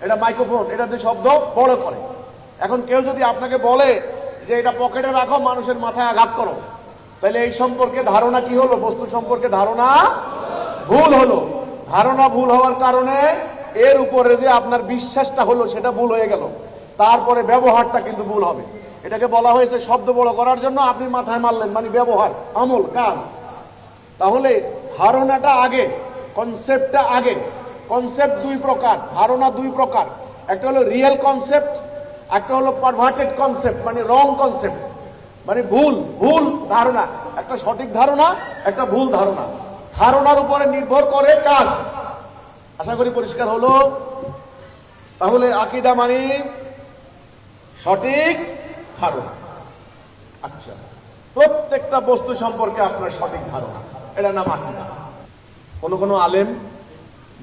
এটা মাইক্রোফোন, এটা দিয়ে শব্দ বড় করে। এখন কেউ যদি আপনাকে বলে যে এটা পকেটে রাখো, মানুষের মাথায় আঘাত করো, তাহলে এই সম্পর্কে ধারণা কি হলো? বস্তু সম্পর্কে ধারণা ভুল হলো। ধারণা ভুল হওয়ার কারণে এর উপরে যে আপনার বিশ্বাসটা হলো সেটা ভুল হয়ে গেল, তারপরে ব্যবহারটা কিন্তু ভুল হবে। এটাকে বলা হয়েছে শব্দ বড় করার জন্য আপনি মাথায় মারলেন, মানে ব্যবহার, আমল, কাজ। তাহলে ধারণাটা আগে, কনসেপ্টটা আগে। কনসেপ্ট দুই প্রকার, ধারণা দুই প্রকার। একটা হলো রিয়েল কনসেপ্ট, একটা হলো পারভার্টেড কনসেপ্ট, মানে রং কনসেপ্ট, মানে ভুল ভুল ধারণা। একটা সঠিক ধারণা, একটা ভুল ধারণা। ধারণার উপরে নির্ভর করে কাজ। আশা করি পরিষ্কার হলো। তাহলে আকীদা মানে সঠিক ধারণা। আচ্ছা, প্রত্যেকটা বস্তু সম্পর্কে আপনার সঠিক ধারণা, এটা নাম আকীদা। কোন আলেম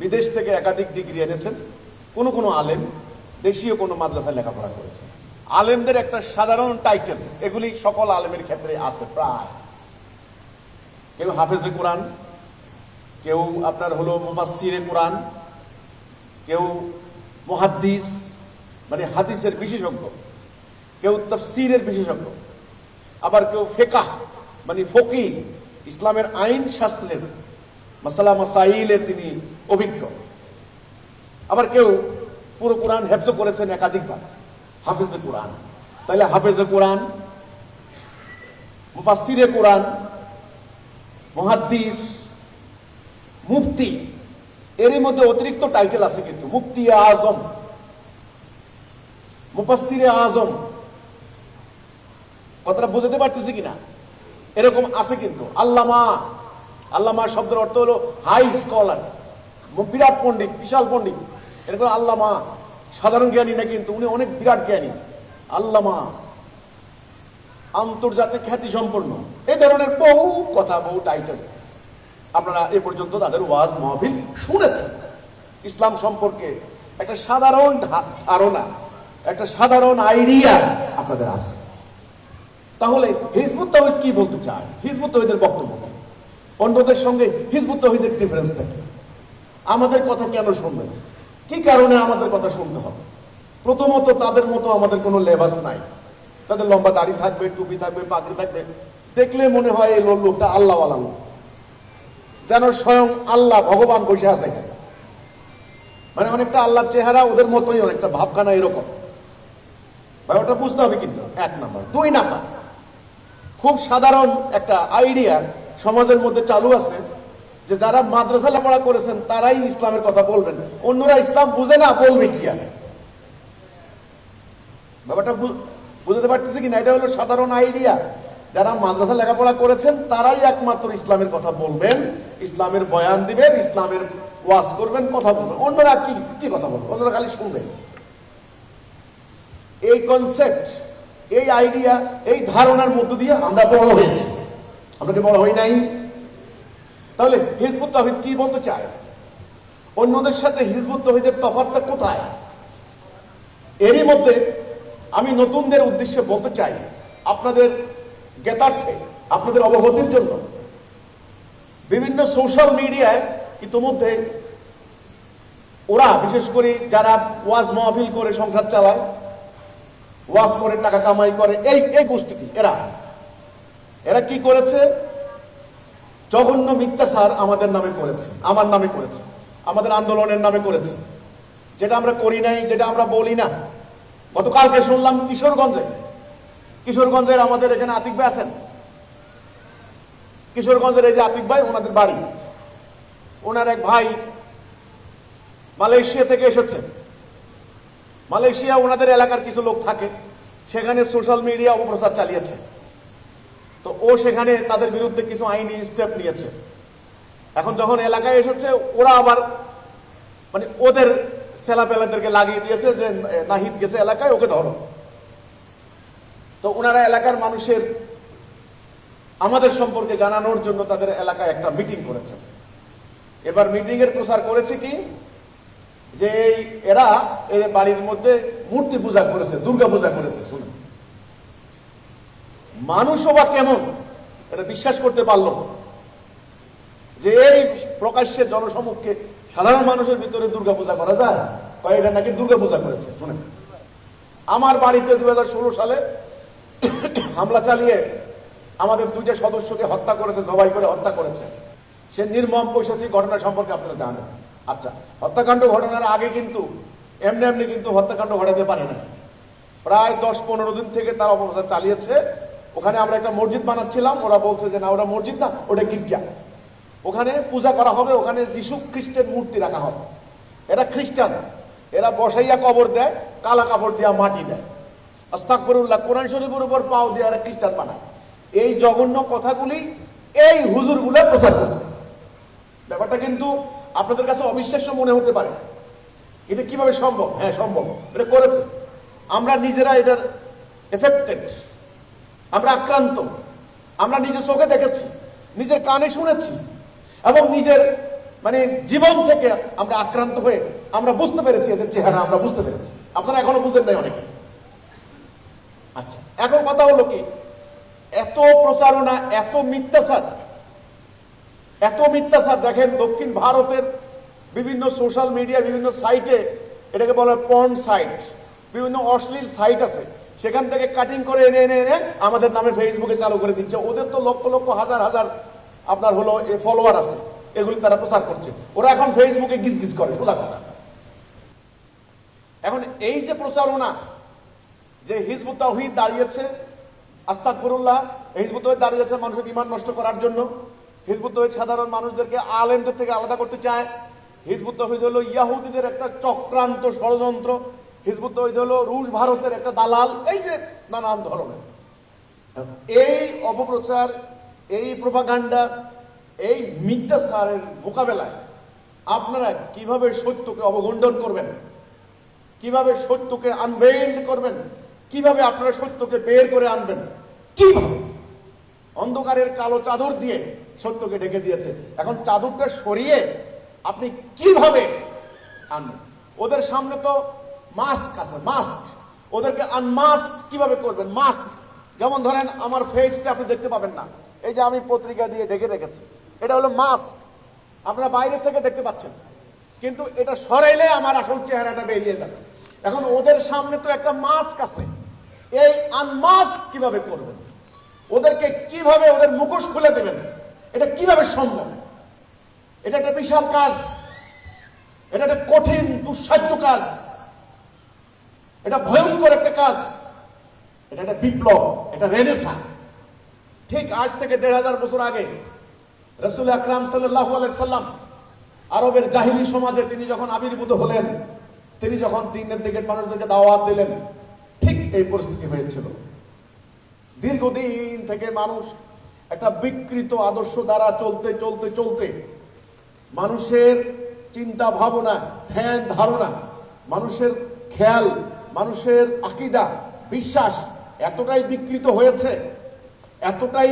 বিদেশ থেকে একাধিক ডিগ্রি এনেছেন, কোন আলেম দেশীয় কোনো মাদ্রাসায় লেখাপড়া করেছেন। আলেমদের একটা সাধারণ টাইটেল, এগুলি সকল আলেমের ক্ষেত্রে আছে প্রায়। কেউ হাফেজে কোরআন, কেউ আপনার হলো মুফাসসিরে কোরআন, কেউ মুহাদ্দিস মানে হাদিসের বিশেষজ্ঞ, কেউ তাফসীরের বিশেষজ্ঞ, আবার কেউ ফিকহ মানে ফকিহ, ইসলামের আইন শাস্ত্রের মাসালা মাসাইলের তিনি অভিজ্ঞ। আবার কেউ পুরো কোরআন হেফজ করেছেন একাধিকবার, হাফেজে কোরআন। তাহলে হাফেজে কোরআন, মুফাসসিরে কোরআন, মুহাদ্দিস, মুফতি, এরই মধ্যে অতিরিক্ত টাইটেল আছে কিন্তু, মুফতি আজম, মুফাসসিরে আজম। কথাটা বুঝতে পারতেছি কিনা? এরকম আছে কিন্তু। আল্লামা, আল্লামা শব্দের অর্থ হলো হাই স্কলার, বিরাট পণ্ডিত, বিশাল পণ্ডিত। এরকম আল্লামা সাধারণ জ্ঞানী না, কিন্তু উনি অনেক বিরাট জ্ঞানী। আল্লামা, আন্তর্জাতিক খ্যাতি সম্পন্ন, এই ধরনের বহু কথা, বহু টাইটেল আপনারা এ পর্যন্ত তাদের ওয়াজ মাহফিল শুনেছেন। ইসলাম সম্পর্কে একটা সাধারণ ধারণা, একটা সাধারণ আইডিয়া আপনাদের আছে। তাহলে হিজবুত তাওহীদ কি বলতে চায়, হিজবুত তাওহীদের বক্তব্য কি, অন্যদের সঙ্গে হিজবুত তাওহীদের ডিফারেন্সটা কি, আমাদের কথা কেন শুনবেন, কি কারণে আমাদের কথা শুনতে হবে? প্রথমত, তাদের মতো আমাদের কোনো লেবাস নাই। তাদের লম্বা দাড়ি থাকবে, টুপি থাকবে, পাগড়ি থাকবে, দেখলে মনে হয় এই লোকটা আল্লাহওয়ালা লোক, যেন স্বয়ং আল্লাহ ভগবান বসে আছে। মানে অনেকটা আল্লাহর চেহারা, ওদের মতোই অনেকটা ভাবখানা এরকম। ভাই ওটা বুঝতে হবে কিন্তু, এক নাম্বার। দুই নাম্বার, খুব সাধারণ একটা আইডিয়া সমাজের মধ্যে চালু আছে যে যারা মাদ্রাসা লেখাপড়া করেছেন তারাই ইসলামের কথা বলবেন, অন্যরা ইসলাম বুঝে না, বলবে কি আর? ব্যাপারটা বুঝতে পারতেছি কিনা? এটা হলো সাধারণ আইডিয়া। যারা মাদ্রাসা লেখাপড়া করেছেন তারাই একমাত্র ইসলামের কথা বলবেন, ইসলামের বয়ান দিবেন, ইসলামের ওয়াজ করবেন, কথা বলবেন। অন্যরা কি কথা বলবেন? অন্যরা খালি শুনবেন। এই কনসেপ্ট, এই আইডিয়া, এই ধারণার মধ্য দিয়ে আমরা বড় হয়েছি। আমরা কি বড় হই নাই? তাহলে হিজবুত তাওহীদ কি বলতে চায়? অন্যদের সাথে হিজবুত তাওহীদের তফাৎটা কোথায়? এরই মধ্যে আমি নতুনদের উদ্দেশ্যে বলতে চাই, আপনাদের জ্ঞাতার্থে, আপনাদের অবগতির জন্য, বিভিন্ন সোশ্যাল মিডিয়ায় ইতিমধ্যে ওরা, বিশেষ করে যারা ওয়াজ মাহফিল করে সংসার চালায়, ওয়াজ করে টাকা কামাই করে, এই গোষ্ঠীটি, এরা কি করেছে? জঘন্য মিথ্যাচার আমাদের নামে করেছে, আমার নামে করেছে, আমাদের আন্দোলনের নামে করেছে, যেটা আমরা করি নাই, যেটা আমরা বলি না। গতকালকে শুনলাম কিশোরগঞ্জের আমাদের এখানে আতিক ভাই আছেন, কিশোরগঞ্জের এই যে আতিক ভাই, ওনাদের বাড়ি, ওনার এক ভাই মালয়েশিয়া থেকে এসেছে। মালয়েশিয়া ওনাদের এলাকার কিছু লোক থাকে, সেখানে সোশ্যাল মিডিয়া অপপ্রচার চালিয়েছে। তো ও সেখানে তাদের বিরুদ্ধে কিছু আইনি স্টেপ নিয়েছে। এখন যখন এলাকায় এসেছে, ওরা আবার মানে ওদের ছেলাপেলাদেরকে লাগিয়ে দিয়েছে যে নাহিদ গেছে এলাকায়, ওকে ধরো। তো ওনারা এলাকার মানুষের আমাদের সম্পর্কে জানানোর জন্য তাদের এলাকায় একটা মিটিং করেছে। এবার মিটিং এর প্রচার করেছে কি, যে এরা এই বাড়ির মধ্যে মূর্তি পূজা করেছে, দুর্গা পূজা করেছে। শুনুন, মানুষও বা কেমন এটা বিশ্বাস করতে পারলো যে এই প্রকাশ্যে জনসমক্ষে সাধারণ মানুষের ভিতরে দুর্গা পূজা করা যায়? এটা নাকি দুর্গা পূজা করেছে। শুনেন, আমার বাড়িতে 2016 সালে হামলা চালিয়ে আমাদের 2টা সদস্যকে হত্যা করেছে, জবাই করে হত্যা করেছে। সে নির্মম পৈশাচিক ঘটনা সম্পর্কে আপনারা জানেন। আচ্ছা, হত্যাকাণ্ড ঘটনার আগে কিন্তু এমনি কিন্তু হত্যাকাণ্ড ঘটাতে পারে না। প্রায় 10-15 দিন থেকে তার অপপ্রচার চালিয়েছে। ওখানে আমরা একটা মসজিদ বানাচ্ছিলাম, ওরা বলছে যে না, ওটা মসজিদ না, ওটা গির্জা, ওখানে পূজা করা হবে, ওখানে যিশু খ্রিস্টের মূর্তি রাখা হবে। এরা খ্রিস্টান, এরা বসাইয়া কবর দেয়, কালা কাপড় দিয়া মাটি দেয়, আস্তাগফিরুল্লাহ, কোরআন শরীফের উপর পাও দিয়ে এরা খ্রিস্টান বানায়। এই জঘন্য কথাগুলি এই হুজুরগুলো প্রচার করছে। ব্যাপারটা কিন্তু আপনাদের কাছে অবিশ্বাস্য মনে হতে পারে। এটা কিভাবে সম্ভব? হ্যাঁ, সম্ভব, এটা করেছে। আমরা নিজেরা এটার এফেক্টেড, আমরা আক্রান্ত। আমরা নিজের চোখে দেখেছি, নিজের কানে শুনেছি, এবং নিজের জীবন থেকে আমরা আক্রান্ত হয়ে আমরা বুঝতে পেরেছি এদের চেহারা, আমরা বুঝতে পেরেছি। আপনারা এখনো বুঝেন নাই অনেকে। আচ্ছা, এখন কথা হলো কি, এত প্রচারণা, এত মিথ্যাচার দেখেন দক্ষিণ ভারতের বিভিন্ন সোশ্যাল মিডিয়া, বিভিন্ন সাইটে, এটাকে বলা হয় পর্ন সাইট, বিভিন্ন অশ্লীল সাইট আছে, সেখান থেকে কাটিং করে এনে এনে এনে আমাদের নামে ফেসবুকে চালু করে দিচ্ছে। ওদের তো লক্ষ লক্ষ হাজার হাজার আপনার হলো ফলোয়ার আছে, এগুলি তারা প্রচার করছে। ওরা এখন ফেসবুকে গিজ করে, সোজা কথা। এখন এই যে প্রচারণা, যে হিজবুত তাওহীদ দাঁড়িয়েছে, আস্তাগফিরুল্লাহ, হিজবুত তাওহীদ দাঁড়িয়েছে মানুষের ঈমান নষ্ট করার জন্য। হিজবুত তাওহীদ সাধারণ মানুষদেরকে আলেমদের থেকে আলাদা করতে চায়। হিজবুত তাওহীদ হলো ইয়াহুদিদের একটা চক্রান্ত, ষড়যন্ত্র। হিজবুত তাওহীদ হলো রুশ ভারতের একটা দালাল। এই যে নানান ধরনের এই অপপ্রচার, এই প্রোপাগান্ডা, এই মিথ্যাচারের মোকাবেলায় আপনারা কিভাবে সত্যকে অবগণ্ডন করবেন, কিভাবে সত্যকে আনভেইল করবেন, কিভাবে আপনারা সত্যকে বের করে আনবেন, কিভাবে? অন্ধকারের কালো চাদর দিয়ে সত্যকে ঢেকে দিয়েছে। এখন চাদরটা সরিয়ে আপনি কিভাবে আনবেন? ওদের সামনে তো মাস্ক আছে, মাস্ক। ওদেরকে আনমাস্ক কিভাবে করবেন? মাস্ক, যেমন ধরেন আমার ফেসটা আপনি দেখতে পাবেন না, এই যে আমি পত্রিকা দিয়ে ঢেকে রেখেছি, এটা হলো মাস্ক। আপনারা বাইরে থেকে দেখতে পাচ্ছেন, কিন্তু এটা সরাইলে আমার আসল চেহারাটা বেরিয়ে যাবে। এখন ওদের সামনে তো একটা মাস্ক আছে, এই আনমাস্ক কিভাবে করবেন? ওদেরকে কিভাবে ওদের মুখোশ খুলে দেবেন? এটা কিভাবে সম্ভব? এটা একটা বিশাল কাজ, এটা একটা কঠিন দুঃসাধ্য কাজ, এটা ভয়ঙ্কর একটা কাজ, এটা একটা বিপ্লব, এটা রেনেসাঁ। ঠিক আজ থেকে 1500 বছর আগে রাসূল আকরাম সাল্লাল্লাহু আলাইহি সাল্লাম আরবের জাহিলি সমাজে তিনি যখন আবির্ভূত হলেন, তিনি যখন দিনের দিকে মানুষদেরকে দাওয়াত দিলেন, ঠিক এই পরিস্থিতি হয়েছিল। দীর্ঘদিন থেকে মানুষ একটা বিকৃত আদর্শ দ্বারা চলতে চলতে চলতে মানুষের চিন্তা ভাবনা, ধ্যান ধারণা, মানুষের খেয়াল, মানুষের আকীদা, বিশ্বাস এতটাই বিকৃত হয়েছে, এতটাই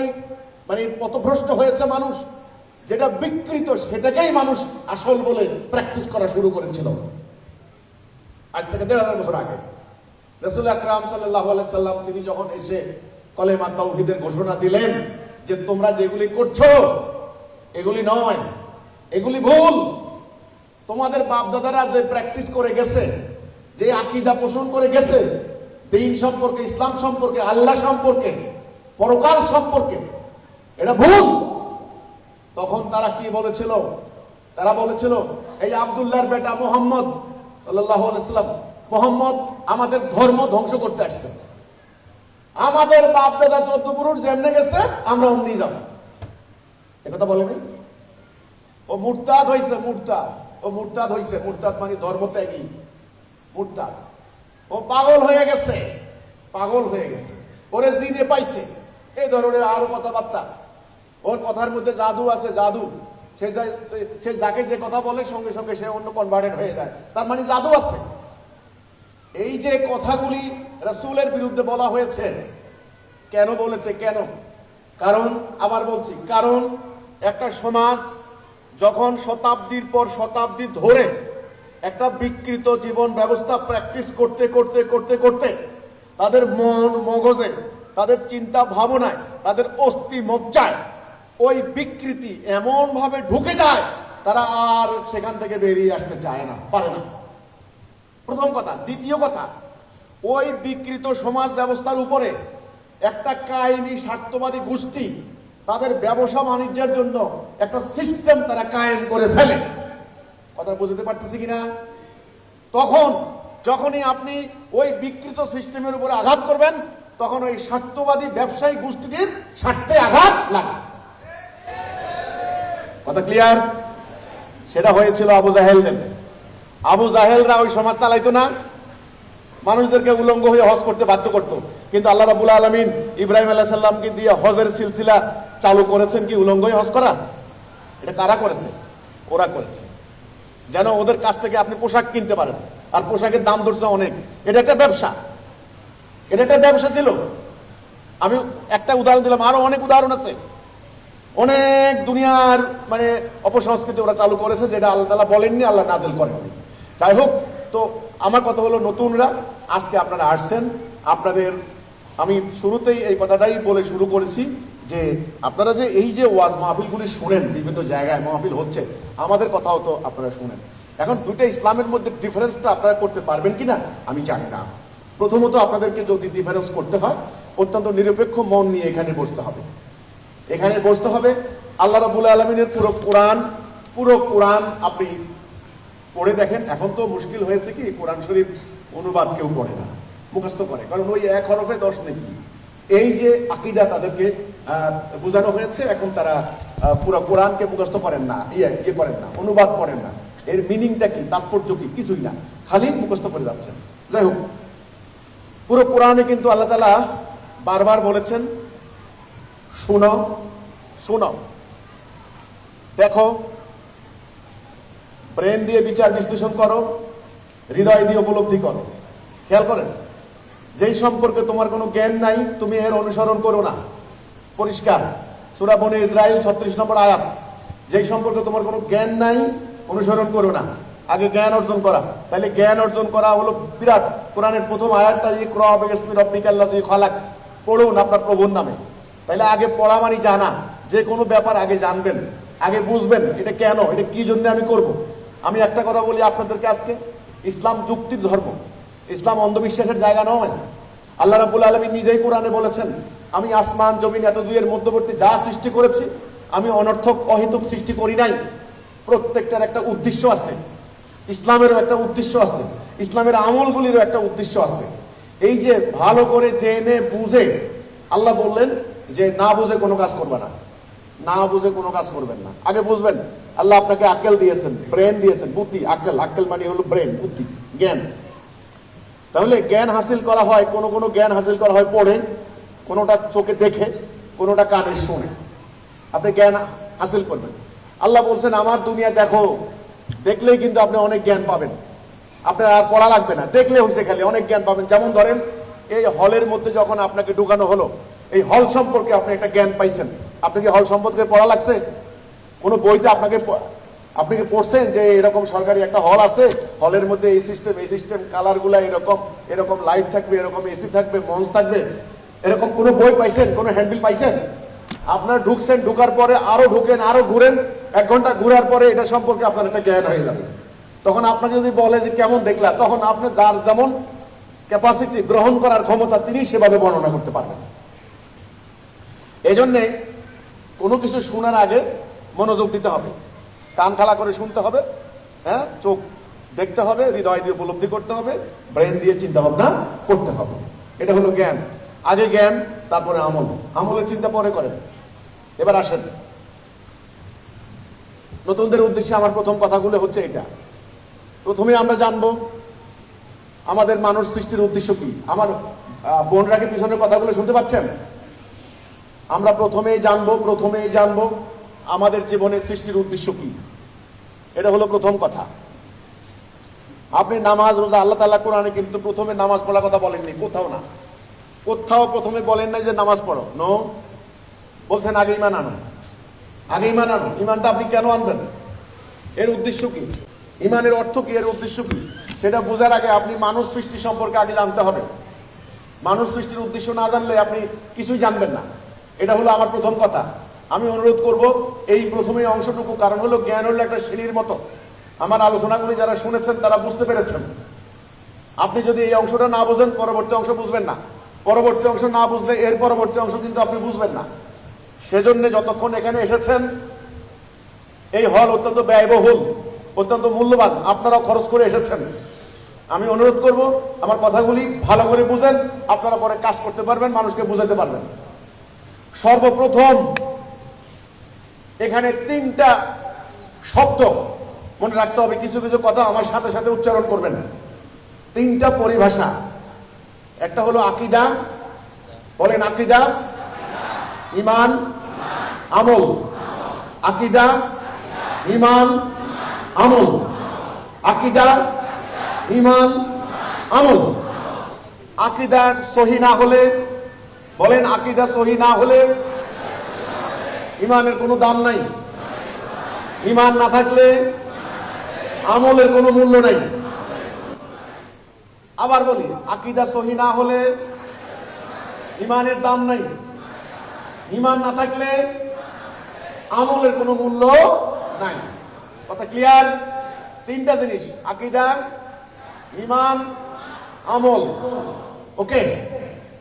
পথভ্রষ্ট হয়েছে মানুষ, যেটা বিকৃত সেটাকেই মানুষ আসল বলে প্র্যাকটিস করা শুরু করেছিল। আজ থেকে 1500 বছর আগে রাসূল আকরাম সাল্লাল্লাহু আলাইহি সাল্লাম তিনি যখন এসে কলেমা তাওহীদের ঘোষণা দিলেন যে তোমরা যেগুলি করছো এগুলি নয়, এগুলি ভুল। তোমাদের বাপদাদারা যে প্র্যাকটিস করে গেছে, যে আকীদা পোষণ করে গেছে দ্বীন সম্পর্কে, ইসলাম সম্পর্কে, আল্লাহ সম্পর্কে, পরকাল সম্পর্কে, এটা ভুল। তখন তারা কি বলেছিল? তারা বলেছিল এই আব্দুল্লাহর বেটা মুহাম্মদ সাল্লাল্লাহু আলাইহি সাল্লাম, মুহাম্মদ আমাদের ধর্ম ধ্বংস করতে আসছে। আমাদের বাপ দাদা 14 পুরুষ যেমনে গেছে আমরা অমনি যাব। একথা বলেনি? ও মুরতাদ হইছে, মুরতাদ। ও মুরতাদ হইছে, মুরতাদ মানে ধর্ম ত্যাগী, মুরতাদ। ও পাগল হয়ে গেছে, পাগল হয়ে গেছে, ওরে জিনে পাইছে, এই ধরনের আরো কথাবার্তা। ওর কথার মধ্যে জাদু আছে, জাদু। সে যাকে যে কথা বলে সঙ্গে সঙ্গে সে অন্য কনভার্টেড হয়ে যায়, তার মানে জাদু আছে। এই যে কথাগুলি রাসূলের বিরুদ্ধে বলা হয়েছে, কেন বলেছে? কেন? কারণ, আবার বলছি, কারণ একটা সমাজ যখন শতাব্দীর পর শতাব্দী ধরে একটা বিকৃত জীবন ব্যবস্থা প্র্যাকটিস করতে করতে করতে করতে তাদের মন মগজে, তাদের চিন্তা ভাবনায়, তাদের অস্থি মজ্জায় ওই বিকৃতি এমন ভাবে ঢুকে যায় তারা আর সেখান থেকে বেরিয়ে আসতে চায় না, পারে না। প্রথম কথা। দ্বিতীয় কথা, ওই বিকৃত সমাজ ব্যবস্থার উপরে একটা কায়েমি স্বার্থবাদী গোষ্ঠী তাদের ব্যবসা বাণিজ্যের জন্য একটা সিস্টেম তারা কায়েম করে ফেলে। কথা বুঝতে পারতেছি কিনা? তখন যখনই আপনি ওই বিকৃত সিস্টেমের উপরে আঘাত করবেন, তখন ওই স্বার্থবাদী ব্যবসায়ী গোষ্ঠীটির স্বার্থে আঘাত লাগে। কথা ক্লিয়ার? সেটা হয়েছিল আবু জাহেলদের। আবু জাহেলরা ওই সমাজ চালাইতো না, মানুষদেরকে উলঙ্গ হয়ে হজ করতে বাধ্য করতো। কিন্তু আল্লাহ রাব্বুল আলামিন ইব্রাহিম আলাইহিস সালামকে দিয়ে হজের সিলসিলা চালু করেছেন কি উলঙ্গ হয়ে হজ করা? এটা কারা করেছে? ওরা করেছে, যেন ওদের কাছ থেকে আপনি পোশাক কিনতে পারেন। আর পোশাকের দাম ধরছে অনেক। এটা একটা ব্যবসা, এটা একটা ব্যবসা ছিল। আমি একটা উদাহরণ দিলাম, আরো অনেক উদাহরণ আছে। অনেক দুনিয়ার মানে অপসংস্কৃতি ওরা চালু করেছে, যেটা আল্লাহ তাআলা বলেননি, আল্লাহ নাযিল করেননি। যাই হোক, তো আমার কথা হলো, নতুনরা আজকে আপনারা আসছেন, আপনাদের আমি শুরুতেই এই কথাটাই বলে শুরু করেছি যে আপনারা যে এই যে ওয়াজ মাহফিলগুলি শুনেন, বিভিন্ন জায়গায় মাহফিল হচ্ছে, আমাদের কথাও তো আপনারা শুনেন। এখন দুইটা ইসলামের মধ্যে ডিফারেন্সটা আপনারা করতে পারবেন কিনা আমি জানি না। প্রথমত আপনাদেরকে যদি ডিফারেন্স করতে হয়, অত্যন্ত নিরপেক্ষ মন নিয়ে এখানে বসতে হবে। এখানে বসতে হবে, আল্লাহ রাব্বুল আলামিনের পুরো কোরআন আপনি পড়ে দেখেন। এখন তো মুশকিল হয়েছে কি, কোরআন শরীফ অনুবাদ কেউ পড়ে না, মুখস্থ করে, কারণ ওই 1 হরফে 10 নেকি। এই যে আকীদা তাদেরকে বোঝানো হয়েছে, এখন তারা পুরো কোরআনকে মুখস্থ করেন না, ইয়ে করেন না, অনুবাদ করেন না। এর মিনিংটা কি, তাৎপর্য কি, কিছুই না, খালি মুখস্থ করে যাচ্ছেন। যাই হোক, পুরো কোরআনে কিন্তু আল্লাহ তাআলা বারবার বলেছেন, শুনো শুনো, দেখো, ব্রেন দিয়ে বিচার বিশ্লেষণ করো, হৃদয় দিয়ে উপলব্ধি করো। খেয়াল করেন, যেই সম্পর্কে তোমার কোনো জ্ঞান নাই তুমি এর অনুসরণ করো না। পরিষ্কার, সূরা বনী ইসরাঈল 36 নম্বর আয়াত। যেই সম্পর্কে তোমার কোনো জ্ঞান নাই অনুসরণ করো না, আগে জ্ঞান অর্জন করা। তাহলে জ্ঞান অর্জন করা হলো বিরাট। কোরআনের প্রথম আয়াতটা ইকরা বিসমি রাব্বিকাল্লাযী খালাক, পড়ুন আপনার প্রভুর নামে। তাহলে আগে পড়া মানে জানা, যে কোনো ব্যাপার আগে জানবেন, আগে বুঝবেন এটা কেন, এটা কি জন্য আমি করব। আমি একটা কথা বলি আপনাদেরকে আজকে, ইসলাম যুক্তির ধর্ম, ইসলাম অন্ধবিশ্বাসের জায়গা নয়। আল্লাহ রাব্বুল আলামিন নিজেই কোরআনে বলেছেন, আমি আসমান জমিন এত দুইয়ের মধ্যবর্তী যা সৃষ্টি করেছি, আমি অনর্থক অহেতুক সৃষ্টি করি নাই। প্রত্যেকটার একটা উদ্দেশ্য আছে, ইসলামেরও একটা উদ্দেশ্য আছে, ইসলামের আমলগুলিরও একটা উদ্দেশ্য আছে। এই যে ভালো করে জেনে বুঝে, আল্লাহ বললেন যে না বুঝে কোনো কাজ করবে না, না বুঝে কোনো কাজ করবেন না, আগে বুঝবেন। আল্লাহ আপনাকে আক্কেল দিয়েছেন, ব্রেন দিয়েছেন, বুদ্ধি। আক্কেল মানে হলো ব্রেন, বুদ্ধি, জ্ঞান। তাহলে জ্ঞান হাসিল করা হয়, কোনো জ্ঞান হাসিল করা হয় পড়ে, কোনোটা চোখে দেখে, কোনোটা কানে শুনে। আপনি জ্ঞান হাসিল করবেন। আল্লাহ বলছেন আমার দুনিয়া দেখো, দেখলেই কিন্তু আপনি অনেক জ্ঞান পাবেন, আপনার আর পড়া লাগবে না, দেখলে হচ্ছে খালি অনেক জ্ঞান পাবেন। যেমন ধরেন, এই হলের মধ্যে যখন আপনাকে ঢুকানো হলো, এই হল সম্পর্কে আপনি একটা জ্ঞান পাইছেন। আপনি কি হল সম্পর্কে পড়া লাগছে? কোনো বইতে আপনি কি পড়ছেন যে এরকম সরকারি একটা হল আছে, হলের মধ্যে এই সিস্টেম, কালারগুলা এরকম লাইট থাকবে, এরকম এসি থাকবে, মঞ্চ থাকবে, এরকম কোনো বই পাইছেন, কোনো হ্যান্ডবিল পাইছেন? আপনার ঢুকছেন, ঢুকার পরে আরো ঢুকেন, আরো ঘুরেন, 1 ঘন্টা ঘুরার পরে এটা সম্পর্কে আপনার একটা জ্ঞান হয়ে যাবে। তখন আপনাকে যদি বলে যে কেমন দেখলা, তখন আপনি যার যেমন ক্যাপাসিটি, গ্রহণ করার ক্ষমতা, তিনি সেভাবে বর্ণনা করতে পারবেন। এই জন্যে কোনো কিছু শোনার আগে মনোযোগ দিতে হবে, কান খালা করে শুনতে হবে, হ্যাঁ, চোখ দেখতে হবে, হৃদয় দিয়ে উপলব্ধি করতে হবে, ব্রেন দিয়ে চিন্তা ভাবনা করতে হবে। এটা হলো জ্ঞান। আগে জ্ঞান, তারপরে আমল। আমলের চিন্তা পরে করেন। এবার আসেন, নতুনদের উদ্দেশ্যে আমার প্রথম কথাগুলো হচ্ছে এটা। প্রথমে আমরা জানবো আমাদের মানুষ সৃষ্টির উদ্দেশ্য কি। আমার বোনরাকে পিছনের কথাগুলো শুনতে পাচ্ছেন? আমরা প্রথমেই জানবো আমাদের জীবনের সৃষ্টির উদ্দেশ্য কি। এটা হলো প্রথম কথা। আপনি নামাজ রোজা, আল্লাহ তাআলা কোরআনে কিন্তু প্রথমে নামাজ পড়ার কথা বলেননি, কোথাও না। কোথাও প্রথমে বলেন নাই যে নামাজ পড়ো, নো। বলছেন আগে ঈমান আনো, আগে ঈমান আনো। ঈমানটা আপনি কেন আনবেন? এর উদ্দেশ্য কি? ঈমানের অর্থ কি? এর উদ্দেশ্য কি? সেটা বোঝার আগে আপনি মানুষ সৃষ্টি সম্পর্কে আগে জানতে হবে। মানুষ সৃষ্টির উদ্দেশ্য না জানলে আপনি কিছুই জানবেন না। এটা হলো আমার প্রথম কথা। আমি অনুরোধ করব এই প্রথমে অংশটুকু, কারণ হলো জ্ঞান হলো একটা সিঁড়ির মতো। আমার আলোচনাগুলি যারা শুনেছেন তারা বুঝতে পেরেছেন। আপনি যদি এই অংশটা না বুঝেন পরবর্তী অংশ বুঝবেন না, পরবর্তী অংশ না বুঝলে এর পরবর্তী অংশ কিন্তু আপনি বুঝবেন না। সেজন্য যতক্ষণ এখানে এসেছেন, এই হল অত্যন্ত ব্যয়বহুল, অত্যন্ত মূল্যবান, আপনারাও খরচ করে এসেছেন। আমি অনুরোধ করব আমার কথাগুলি ভালো করে বুঝেন, আপনারা পরে কাজ করতে পারবেন, মানুষকে বুঝাতে পারবেন। সর্বপ্রথম এখানে 3টা শব্দ মনে রাখতে হবে, কিছু কিছু কথা আমার সাথে সাথে উচ্চারণ করবেন। 3টা পরিভাষা, একটা হলো আকীদা, বলেন আকীদা, ঈমান, আমল। আকীদা, ঈমান, আমল। আকীদা, ঈমান, আমল। আকীদা সহি না হলে, বলেন আকীদা সহি না হলে ঈমানের কোনো দাম নাই। ঈমান না থাকলে আমলের কোনো মূল্য নাই। আবার বলি, আকীদা সহি না হলে ঈমানের দাম নাই। ঈমান না থাকলে আমলের কোনো মূল্য নাই। কথা ক্লিয়ার? 3টা জিনিস, আকীদা, ঈমান, আমল। ওকে,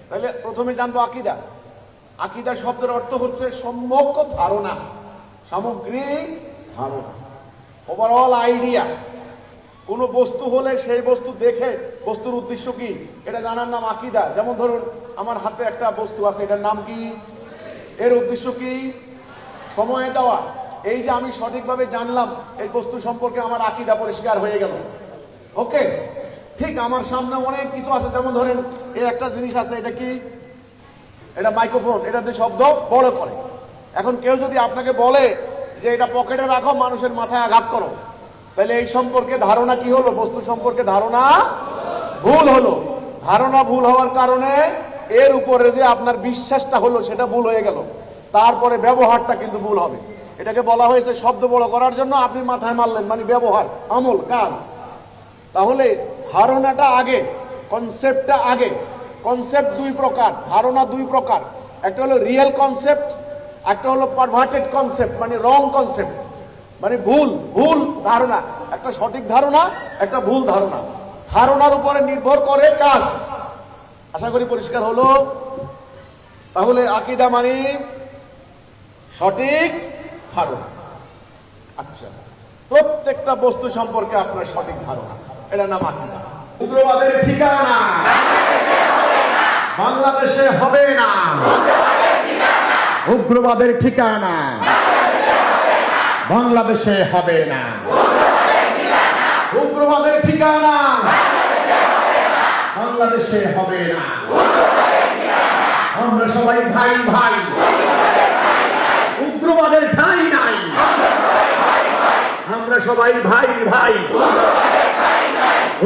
তাহলে প্রথমে জানবো আকীদা। আকীদা শব্দের অর্থ হচ্ছে সম্যক ধারণা, সামগ্রিক ধারণা, ওভারঅল আইডিয়া। কোন বস্তু হলে সেই বস্তু দেখে বস্তুর উদ্দেশ্য কি এটা জানার নাম আকীদা। যেমন ধরুন আমার হাতে একটা বস্তু আছে, এটার নাম কি, এর উদ্দেশ্য কি, সময় দেওয়া। এই যে আমি সঠিকভাবে জানলাম এই বস্তু সম্পর্কে, আমার আকীদা পরিষ্কার হয়ে গেল। ওকে, ঠিক আমার সামনে অনেক কিছু আছে, যেমন ধরেন এই একটা জিনিস আছে, এটা কি, এটা মাইক্রোফোন, এটা দিয়ে শব্দ বড় করে। এখন কেউ যদি আপনাকে বলে যে এটা পকেটে রাখো, মানুষের মাথায় আঘাত করো, তাহলে এই সম্পর্কে ধারণা কি হলো, বস্তু সম্পর্কে ধারণা ভুল হলো। ধারণা ভুল হওয়ার কারণে এর উপরে যে আপনার বিশ্বাসটা হলো সেটা ভুল হয়ে গেল, তারপরে ব্যবহারটা কিন্তু ভুল হবে। এটাকে বলা হয়েছে শব্দ বড় করার জন্য আপনি মাথায় মারলেন, মানে ব্যবহার, আমল, কাজ। তাহলে ধারণাটা আগে, কনসেপ্টটা আগে। কনসেপ্ট 2 প্রকার, ধারণা 2 প্রকার। একটা হলো রিয়েল কনসেপ্ট, একটা হলো পারভার্টেড কনসেপ্ট, মানে রং কনসেপ্ট, মানে ভুল ভুল ধারণা। একটা সঠিক ধারণা, একটা ভুল ধারণা। ধারণার উপরে নির্ভর করে কাজ। আশা করি পরিষ্কার হলো। তাহলে আকীদা মানে সঠিক ধারণা। আচ্ছা, প্রত্যেকটা বস্তু সম্পর্কে আপনার সঠিক ধারণা, এটা নাম আকীদা। উগ্রবাদের ঠিকানা বাংলাদেশে হবে না। উগ্রবাদের ঠিকানা বাংলাদেশে হবে না। উগ্রবাদের ঠিকানা বাংলাদেশে হবে না। আমরা সবাই ভাই ভাই, উগ্রবাদের ঠাঁই নাই। আমরা সবাই ভাই ভাই,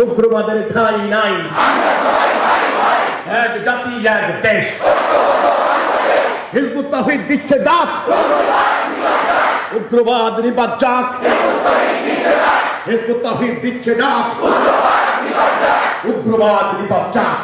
উগ্রবাদের ঠাঁই নাই। এক জাতি, এক দেশ। হিজবুত তাওহীদ দিচ্ছে ডাক, উগ্রবাদ নিপাত যাক। হিজবুত তাওহীদ দিচ্ছে ডাক, উগ্রবাদ নিপাত যাক।